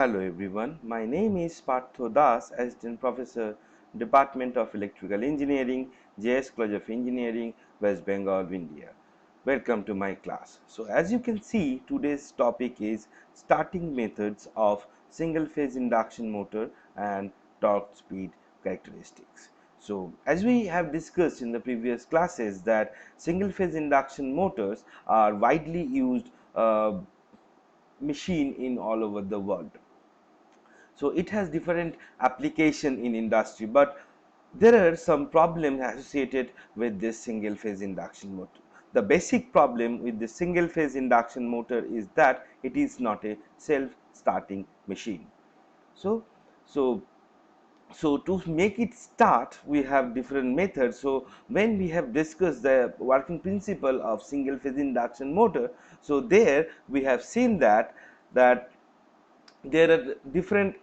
Hello everyone, my name is Partho Das, Assistant Professor, Department of Electrical Engineering, JS College of Engineering, West Bengal, India. Welcome to my class. So as you can see, today's topic is starting methods of single phase induction motor and torque speed characteristics. So as we have discussed in the previous classes that single phase induction motors are widely used machine in all over the world. So it has different application in industry, but there are some problems associated with this single phase induction motor. The basic problem with the single phase induction motor is that it is not a self starting machine. So so so to make it start, we have different methods. So when we have discussed the working principle of single phase induction motor, so there we have seen that there are different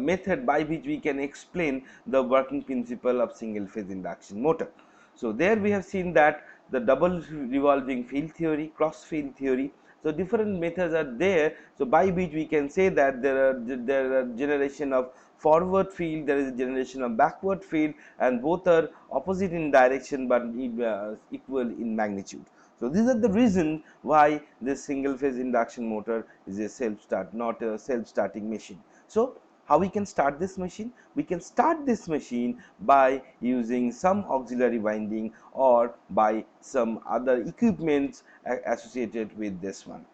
method by which we can explain the working principle of single phase induction motor. So there we have seen that the double revolving field theory, cross field theory. So different methods are there, so by which we can say that there are generation of forward field, there is a generation of backward field, and both are opposite in direction but equal in magnitude. So these are the reason why this single phase induction motor is a self start, not a self starting machine. So how we can start this machine? We can start this machine by using some auxiliary winding or by some other equipments associated with this one.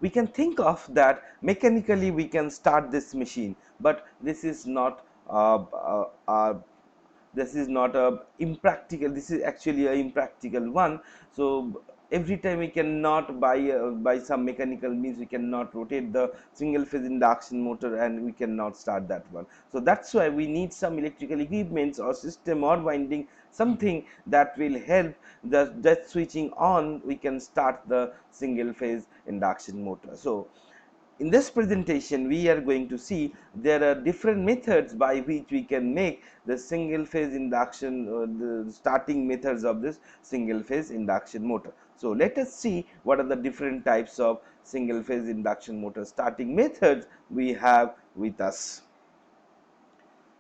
We can think of that mechanically we can start this machine, but this is not a impractical, this is actually a impractical one. So every time we cannot by some mechanical means, we cannot rotate the single phase induction motor and we cannot start that one. So that's why we need some electrical equipments or system or winding, something that will help just switching on, we can start the single phase induction motor. So in this presentation we are going to see there are different methods by which we can make the single phase induction, the starting methods of this single phase induction motor. So let us see what are the different types of single phase induction motor starting methods we have with us.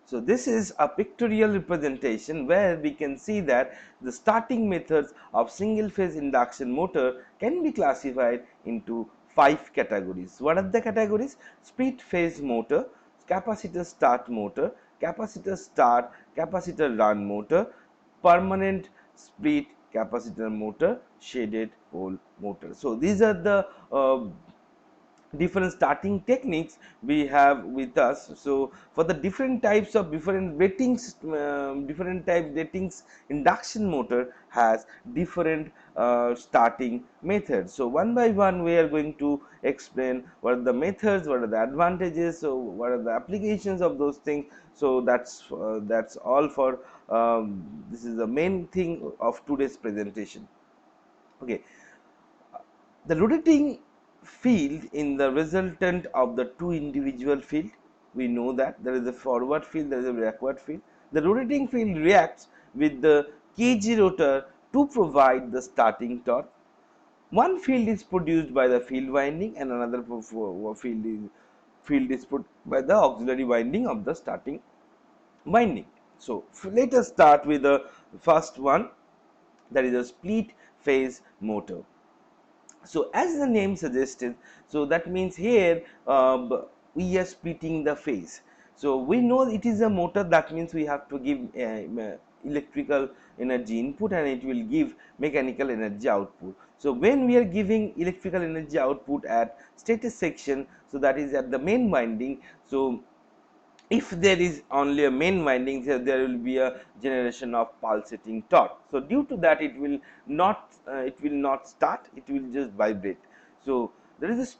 So this is a pictorial representation where we can see that the starting methods of single phase induction motor can be classified into 5 categories. What are the categories? Split phase motor, capacitor start motor, capacitor start, capacitor run motor, permanent split capacitor motor, shaded pole motor. So these are the different starting techniques we have with us. So for the different types of different ratings, different type ratings, induction motor has different starting methods. So one by one we are going to explain what are the methods, what are the advantages, so what are the applications of those things. So that's all for this is the main thing of today's presentation. Okay, the rotating field in the resultant of the two individual field, we know that there is a forward field, there is a backward field. The rotating field reacts with the cage rotor to provide the starting torque. One field is produced by the field winding and another field is put by the auxiliary winding of the starting winding. So let us start with the first one, that is a split phase motor. So as the name suggested, so that means here we are splitting the phase. So we know it is a motor, that means we have to give electrical energy input and it will give mechanical energy output. So when we are giving electrical energy output at stator section, so that is at the main winding, so if there is only a main winding, there will be a generation of pulsating torque. So due to that it will not start, it will just vibrate. So there is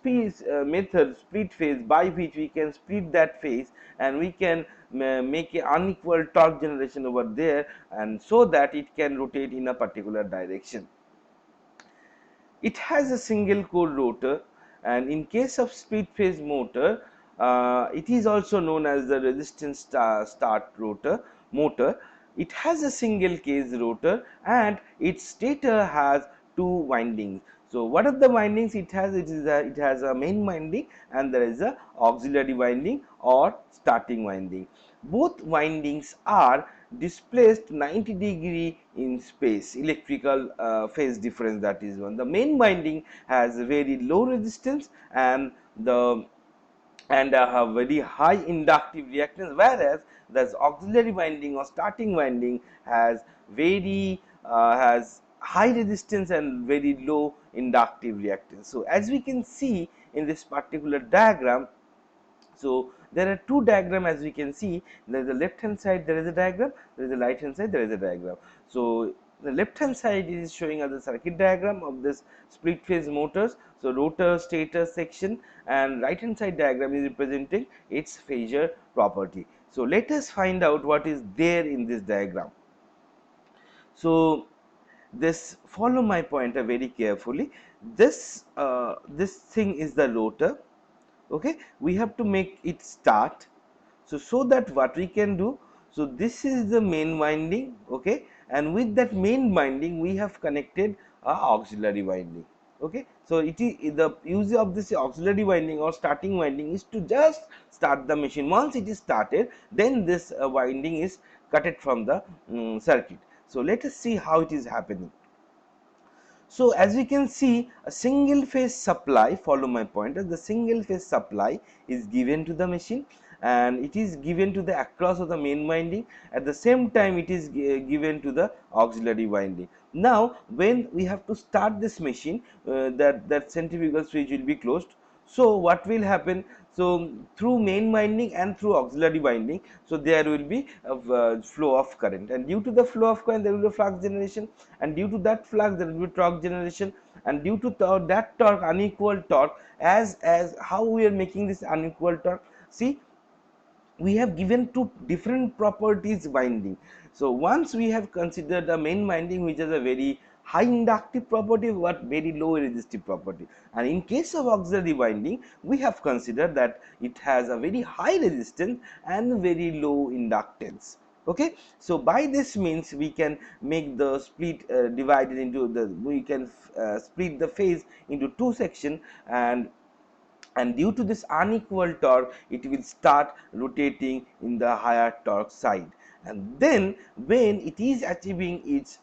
a method, split phase, by which we can split that phase and we can make a unequal torque generation over there, and so that it can rotate in a particular direction. It has a single core rotor, and in case of split phase motor, it is also known as the resistance start rotor motor. It has a single cage rotor and its stator has two windings. So what are the windings it has? It has a main winding and there is a auxiliary winding or starting winding. Both windings are displaced 90 degree in space, electrical phase difference, that is one. The main winding has a very low resistance and have very high inductive reactance, whereas the auxiliary winding or starting winding has very has high resistance and very low inductive reactance. So as we can see in this particular diagram, so there are two diagrams, as we can see. There is a left hand side, there is a diagram, there is a right hand side, there is a diagram. So the left hand side is showing us the circuit diagram of this split phase motors, so rotor, stator section, and right hand side diagram is representing its phasor property. So let us find out what is there in this diagram. So this, follow my pointer very carefully. This thing is the rotor. Okay, we have to make it start. So that what we can do, so this is the main winding. Okay, and with that main winding we have connected a auxiliary winding. Okay, so it is the use of this auxiliary winding or starting winding is to just start the machine. Once it is started, then this winding is cutted from the circuit. So let us see how it is happening. So as we can see, a single phase supply, follow my pointer, the single phase supply is given to the machine and it is given to the across of the main winding. At the same time it is given to the auxiliary winding. Now when we have to start this machine, that centrifugal switch will be closed. So what will happen? So through main winding and through auxiliary winding, so there will be a flow of current, and due to the flow of current there will be flux generation, and due to that flux there will be torque generation, and due to that torque, unequal torque, as how we are making this unequal torque. See, we have given two different properties winding. So once we have considered the main winding, which has a very high inductive property but very low resistive property, and in case of auxiliary winding we have considered that it has a very high resistance and very low inductance. Okay, so by this means we can make the split divided into the, we can split the phase into two sections, and due to this unequal torque it will start rotating in the higher torque side, and then when it is achieving its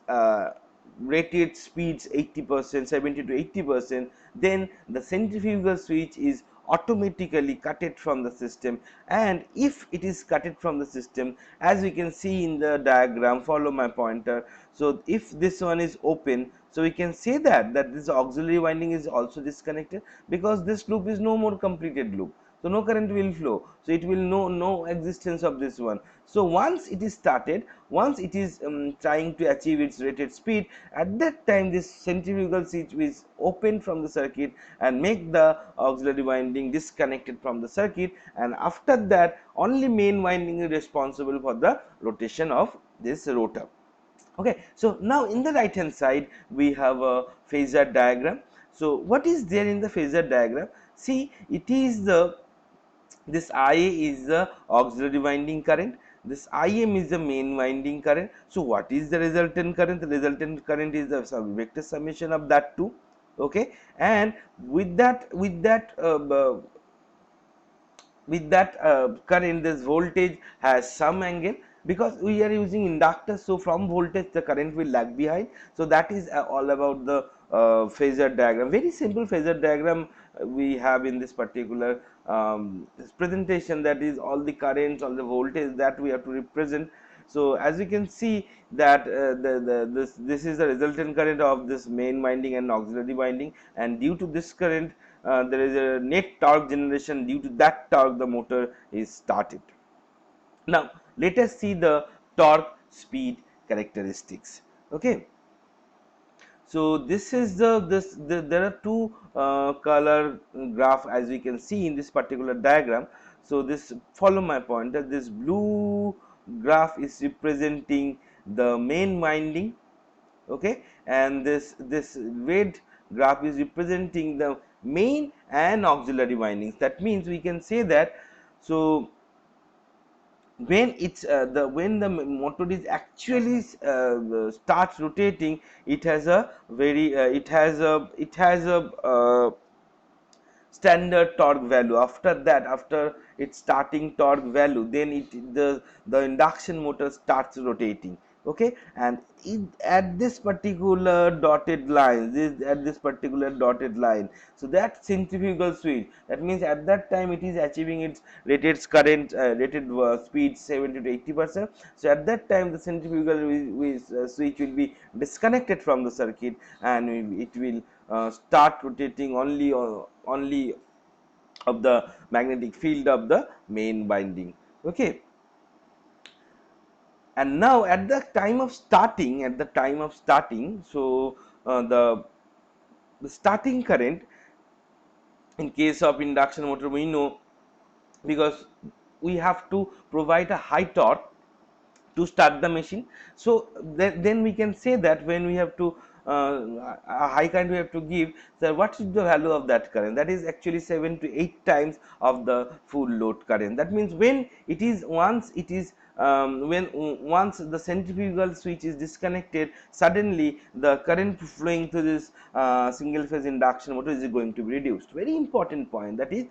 rated speeds 80%, 70 to 80%, then the centrifugal switch is automatically cutted from the system. And if it is cutted from the system, as we can see in the diagram, follow my pointer, so if this one is open, so we can say that this auxiliary winding is also disconnected, because this loop is no more completed loop, so no current will flow, so it will no existence of this one. So once it is started, once it is trying to achieve its rated speed, at that time this centrifugal switch is opened from the circuit and make the auxiliary winding disconnected from the circuit, and after that only main winding is responsible for the rotation of this rotor. Okay, so now in the right hand side we have a phasor diagram. So what is there in the phasor diagram? See, it is the, this IA is the auxiliary winding current, this IM is the main winding current. So what is the resultant current? The resultant current is the vector summation of that two. Okay, and with that current, this voltage has some angle, because we are using inductor, so from voltage the current will lag behind. So that is all about the phasor diagram. Very simple phasor diagram we have in this particular this presentation, that is all the currents, all the voltage that we have to represent. So as you can see that this is the resultant current of this main winding and auxiliary winding, and due to this current there is a net torque generation. Due to that torque the motor is started. Now let us see the torque speed characteristics. Okay, so this is there are two color graph, as we can see in this particular diagram. So this, follow my pointer, this blue graph is representing the main winding. Okay, and this red graph is representing the main and auxiliary windings. That means we can say that, so when it's when the motor is actually starts rotating, it has a very standard torque value. After that, after its starting torque value, then the induction motor starts rotating. Okay, and at this particular dotted line, at this particular dotted line, so that centrifugal switch, that means at that time it is achieving its rated current, rated speed 70 to 80%. So at that time the centrifugal switch will be disconnected from the circuit, and it will start rotating only of the magnetic field of the main winding. Okay, and now at the time of starting, so the starting current in case of induction motor, we know, because we have to provide a high torque to start the machine. So then we can say that when we have to a high current we have to give, so what is the value of that current? That is actually 7 to 8 times of the full load current. That means when it is once the centrifugal switch is disconnected, suddenly the current flowing through this single phase induction motor is going to be reduced. Very important point, that is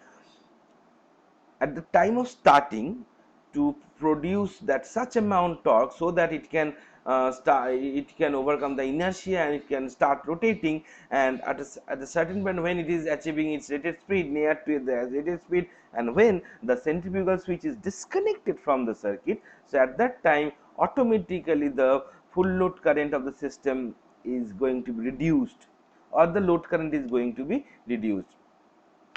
at the time of starting, to produce that such amount torque so that it can it can overcome the inertia and it can start rotating, and at a certain point when it is achieving its rated speed, near to the rated speed, and when the centrifugal switch is disconnected from the circuit, so at that time automatically the full load current of the system is going to be reduced, or the load current is going to be reduced.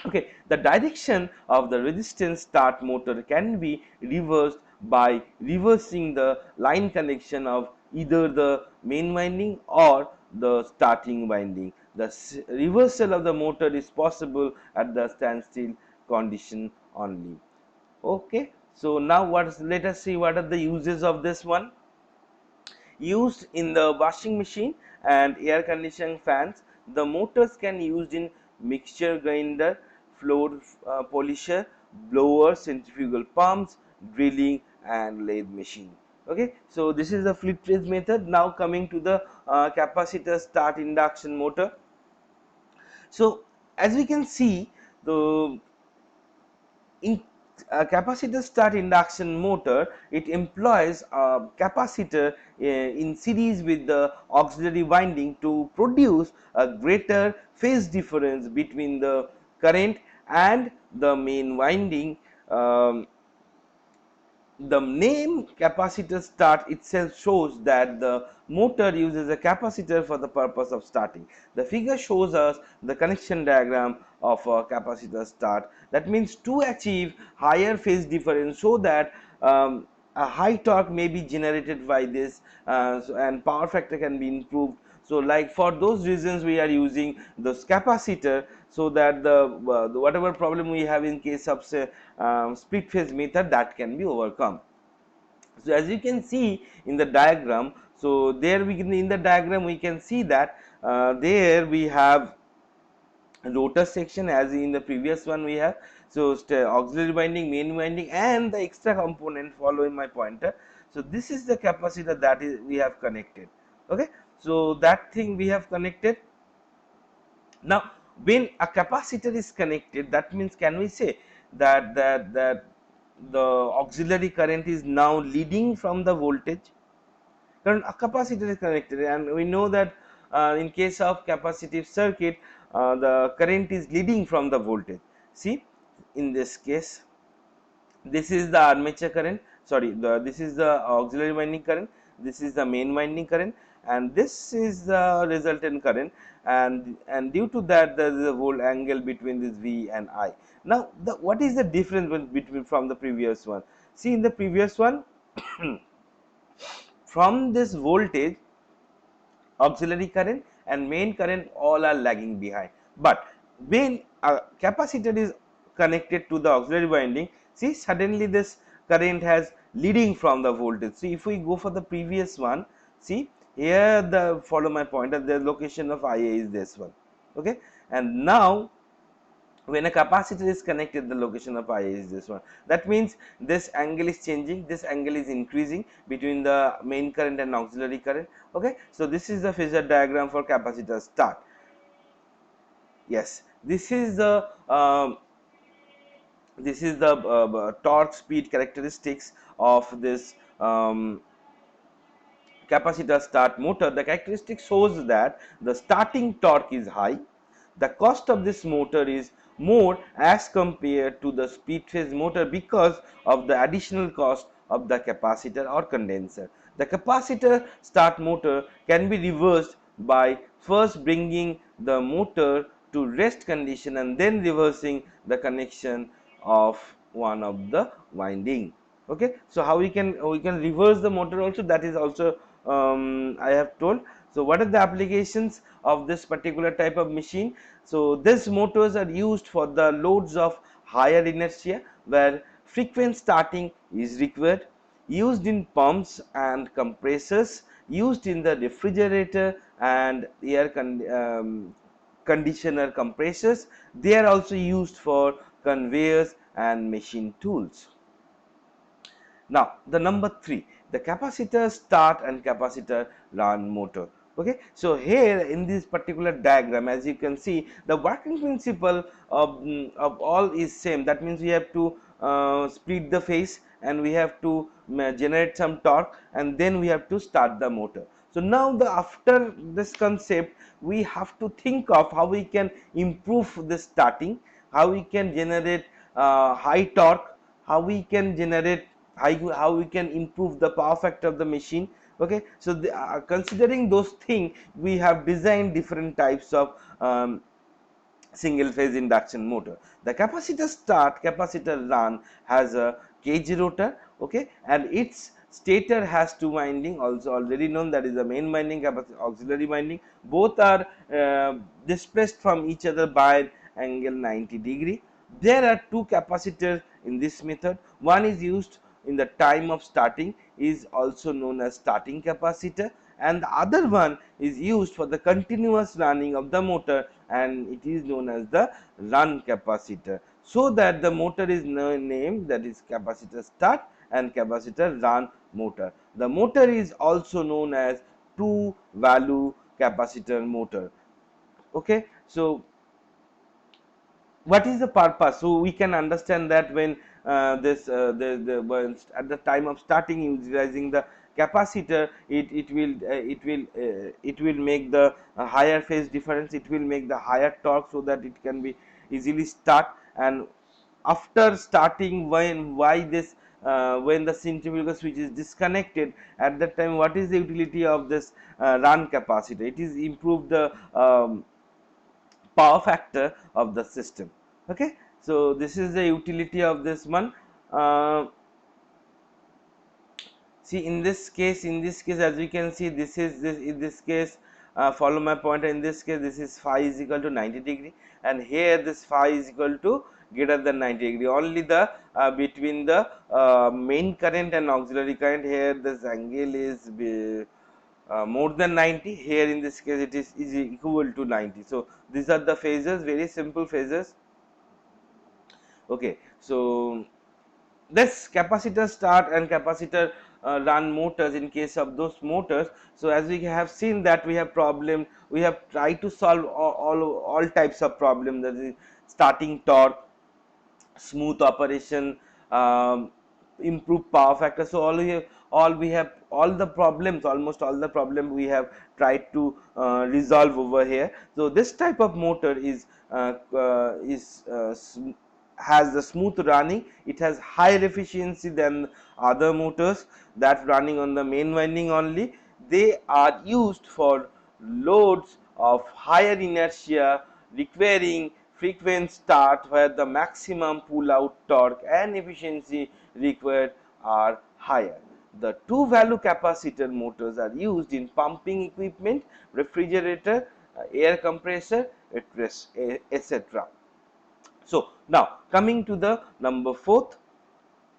Okay, the direction of the resistance start motor can be reversed by reversing the line connection of either the main winding or the starting winding. The reversal of the motor is possible at the standstill condition only. Okay, so now let us see what are the uses of this one. Used in the washing machine and air conditioning fans. The motors can used in mixture grinder, floor polisher, blower, centrifugal pumps, drilling and lathe machine. Okay, so this is the flip phase method. Now coming to the capacitor start induction motor. So as we can see, the in capacitor start induction motor, it employs a capacitor in series with the auxiliary winding to produce a greater phase difference between the current and the main winding. The name capacitor start itself shows that the motor uses a capacitor for the purpose of starting. The figure shows us the connection diagram of a capacitor start. That means to achieve higher phase difference, so that a high torque may be generated by this, and power factor can be improved. So like for those reasons we are using this capacitor, so that the whatever problem we have in case of say split phase method, that can be overcome. So as you can see in the diagram, so there we can, in the diagram we can see that there we have rotor section as in the previous one we have. So auxiliary winding, main winding, and the extra component following my pointer. So this is the capacitor that is we have connected. Okay, so that thing we have connected. Now when a capacitor is connected, that means can we say that the auxiliary current is now leading from the voltage? Current a capacitor is connected, and we know that in case of capacitive circuit, the current is leading from the voltage. See, in this case, this is the armature current, sorry, this is the auxiliary winding current, this is the main winding current, and this is the resultant current, and due to that there is a volt angle between this V and I. Now what is the difference between from the previous one? See, in the previous one from this voltage, auxiliary current and main current all are lagging behind, but when a capacitor is connected to the auxiliary winding, see suddenly this current has leading from the voltage. See, if we go for the previous one, see here, the follow my pointer, the location of IA is this one. Okay, and now when a capacitor is connected, the location of I is this one. That means this angle is changing, this angle is increasing between the main current and auxiliary current. Okay, so this is the phasor diagram for capacitor start. Yes, this is the torque speed characteristics of this capacitor start motor. The characteristic shows that the starting torque is high. The cost of this motor is more as compared to the speed phase motor because of the additional cost of the capacitor or condenser. The capacitor start motor can be reversed by first bringing the motor to rest condition and then reversing the connection of one of the winding. Okay, so how we can reverse the motor also, that is also I have told. So what are the applications of this particular type of machine? So these motors are used for the loads of higher inertia where frequent starting is required, used in pumps and compressors, used in the refrigerator and conditioner compressors. They are also used for conveyors and machine tools. Now the number 3, the capacitor start and capacitor run motor. Okay, so here in this particular diagram, as you can see, the working principle of all is same. That means we have to split the phase and we have to generate some torque and then we have to start the motor. So now after this concept, we have to think of how we can improve the starting, how we can generate high torque, how we can generate how we can improve the power factor of the machine. Okay, so considering those things, we have designed different types of single phase induction motor. The capacitor start capacitor run has a cage rotor. Okay, and its stator has two winding, also already known, that is the main winding, auxiliary winding. Both are displaced from each other by angle 90 degree. There are two capacitors in this method. One is used in the time of starting, is also known as starting capacitor, and the other one is used for the continuous running of the motor and it is known as the run capacitor. So that the motor is named, that is capacitor start and capacitor run motor. The motor is also known as two value capacitor motor. Okay, so what is the purpose? So we can understand that when when at the time of starting utilizing the capacitor, it will make the higher phase difference, it will make the higher torque so that it can be easily start. And after starting, when the centrifugal switch is disconnected, at that time what is the utility of this run capacitor? It is improve the power factor of the system. Okay, so this is the utility of this one. See, in this case as we can see, this is this in this case, follow my pointer, in this case this is phi is equal to 90 degree and here this phi is equal to greater than 90 degree. Only the between the main current and auxiliary current, here this angle is more than 90, here in this case it is equal to 90. So these are the phases, very simple phases. Okay, so this capacitor start and capacitor run motors, in case of those motors, so as we have seen that we have problem, we have tried to solve all types of problem, that is starting torque, smooth operation, improve power factor. So all the problems, almost all the problem we have tried to resolve over here. So this type of motor has the smooth running, it has higher efficiency than other motors that running on the main winding only. They are used for loads of higher inertia requiring frequent start, where the maximum pull out torque and efficiency required are higher. The two value capacitor motors are used in pumping equipment, refrigerator, air compressor, etc. So now coming to the number 4th,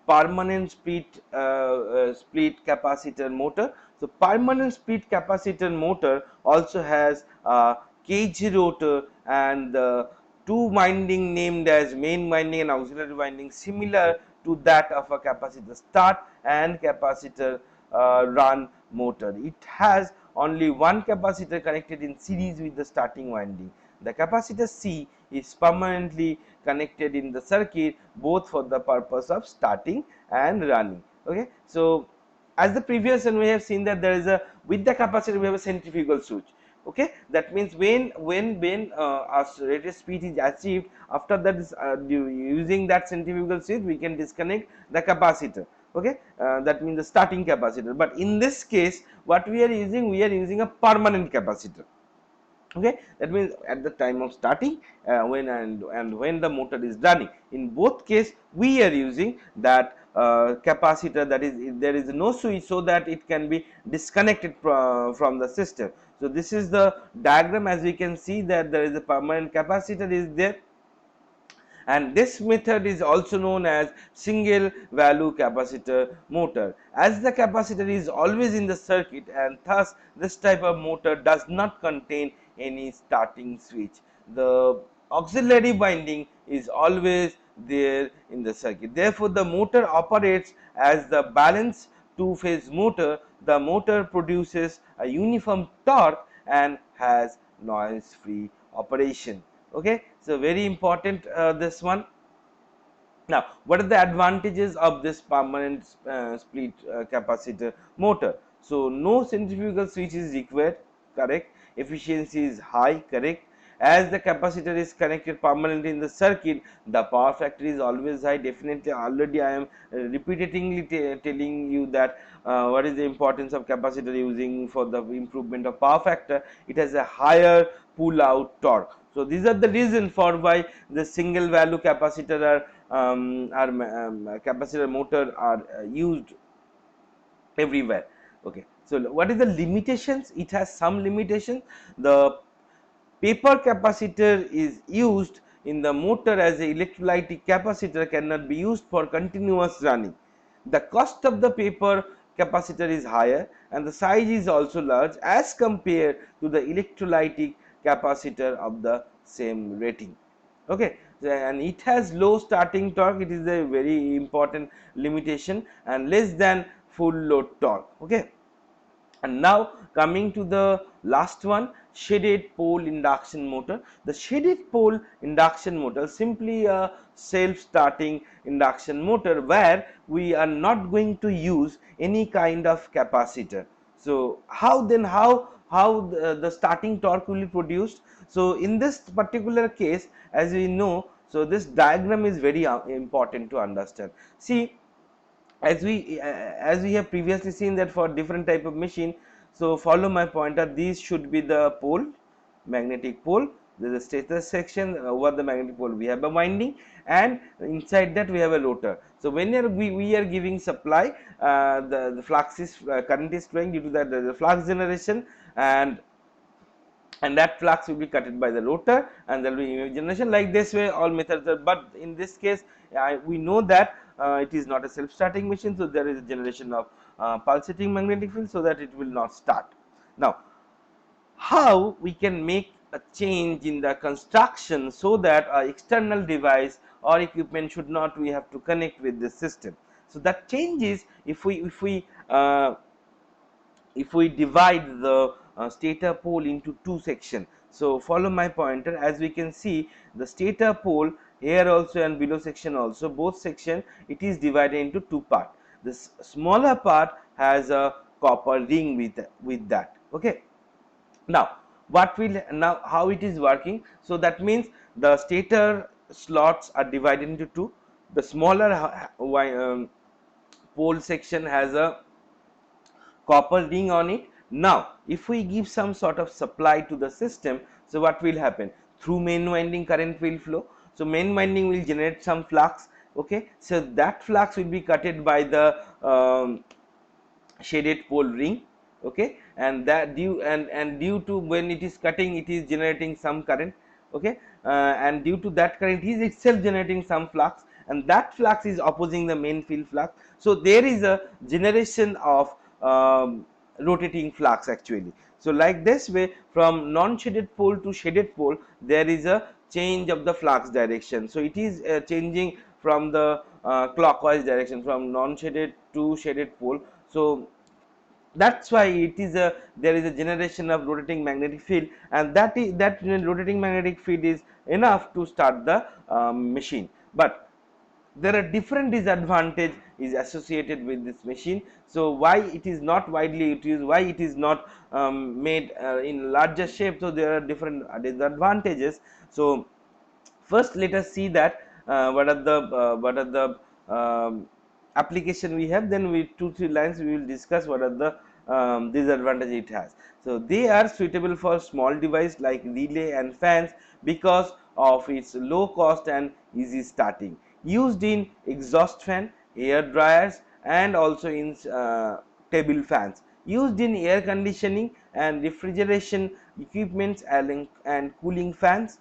permanent split capacitor motor. So permanent split capacitor motor also has a cage rotor and the two winding named as main winding and auxiliary winding, similar to that of a capacitor start and capacitor run motor. It has only one capacitor connected in series with the starting winding. The capacitor C is permanently connected in the circuit both for the purpose of starting and running. Okay, so as the previous one we have seen that there is a, with the capacitor we have a centrifugal switch. Okay, that means when our rated speed is achieved, after that is using that centrifugal switch we can disconnect the capacitor. Okay, that means the starting capacitor, but in this case what we are using a permanent capacitor. Okay, that means at the time of starting, when and when the motor is running, in both case we are using that capacitor, that is there is no switch, so that it can be disconnected from the system. So this is the diagram. As we can see that there is a permanent capacitor is there, and this method is also known as single value capacitor motor, as the capacitor is always in the circuit, and thus this type of motor does not contain any starting switch. The auxiliary winding is always there in the circuit. Therefore, the motor operates as the balanced two phase motor. The motor produces a uniform torque and has noise free operation. Okay, so very important this one. Now what are the advantages of this permanent split capacitor motor? So no centrifugal switch is required, correct. Efficiency is high, correct. As the capacitor is connected permanently in the circuit, the power factor is always high. Definitely, already I am repeatedly telling you that what is the importance of capacitor using for the improvement of power factor. It has a higher pull out torque. So these are the reason for why the single value capacitor capacitor motor are used everywhere. Okay, so what is the limitations? It has some limitations. The paper capacitor is used in the motor as a electrolytic capacitor, cannot be used for continuous running. The cost of the paper capacitor is higher and the size is also large as compared to the electrolytic capacitor of the same rating. Okay, and it has low starting torque. It is a very important limitation, and less than full load torque. Okay, and now coming to the last one, shaded pole induction motor. The shaded pole induction motor, simply a self starting induction motor where we are not going to use any kind of capacitor. So how then how the starting torque will be produced? So in this particular case, as we know, so this diagram is very important to understand. See, as we have previously seen that for different type of machine, so follow my pointer, these should be the pole, magnetic pole. There is a stator section. Over the magnetic pole we have a winding, and inside that we have a rotor. So whenever we are giving supply, the flux is current is flowing, due to that there is a flux generation, and that flux will be cutted by the rotor, and there will be EMF generation. Like this way all methods are, but in this case we know that it is not a self starting machine, so there is a generation of pulsating magnetic field, so that it will not start. Now how we can make a change in the construction so that a external device or equipment should not we have to connect with the system. So that change is if we divide the stator pole into two sections. So follow my pointer. As we can see, the stator pole here also and below section also, both section, it is divided into two parts. This smaller part has a copper ring with that. Okay, now now how it is working? So that means the stator slots are divided into two. The smaller pole section has a copper ring on it. Now if we give some sort of supply to the system, so what will happen? Through main winding current will flow. So main winding will generate some flux. Okay, so that flux will be cutted by the shaded pole ring. Okay, and that due to when it is cutting, it is generating some current. Okay, and due to that current, it is itself generating some flux, and that flux is opposing the main field flux. So there is a generation of rotating flux actually. So like this way, from non shaded pole to shaded pole, there is a change of the flux direction. So it is changing from the clockwise direction, from non-shaded to shaded pole. So that's why it is a there is a generation of rotating magnetic field, and that rotating magnetic field is enough to start the machine. But there are different disadvantage is associated with this machine. So why it is not widely used, why it is not made in larger shape? So there are different disadvantages. So first let us see that what are the application we have, then we 2-3 lines we will discuss what are the disadvantage it has. So they are suitable for small device like relay and fans because of its low cost and easy starting, used in exhaust fan, air dryers, and also in table fans, used in air conditioning and refrigeration equipments and cooling fans,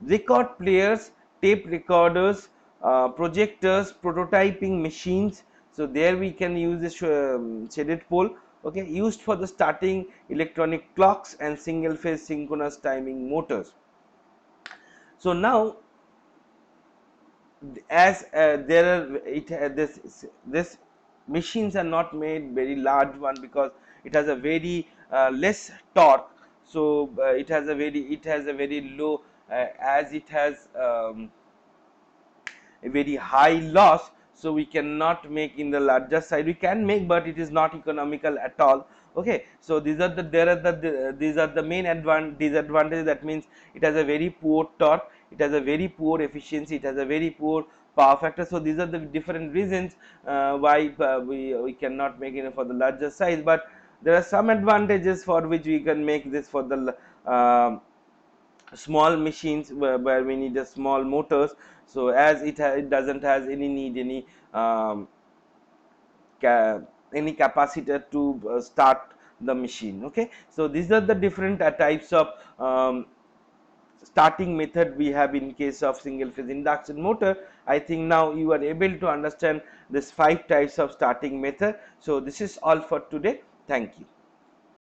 record players, tape recorders, projectors, prototyping machines. So there we can use this shaded pole. Okay, used for the starting electronic clocks and single phase synchronous timing motors. So now, as there are this machines are not made very large one because it has a very less torque. So it has a very low, as it has a very high loss. So we cannot make in the larger side. We can make, but it is not economical at all. Okay, so these are these are the main disadvantages. That means it has a very poor torque, it has a very poor efficiency, it has a very poor power factor. So these are the different reasons why we cannot make it for the larger size. But there are some advantages for which we can make this for the small machines where we need a small motors. So as it doesn't has any need um, ca any capacitor to start the machine. Okay, so these are the different types of starting method we have in case of single phase induction motor. I think now you are able to understand this 5 types of starting method. So this is all for today. Thank you.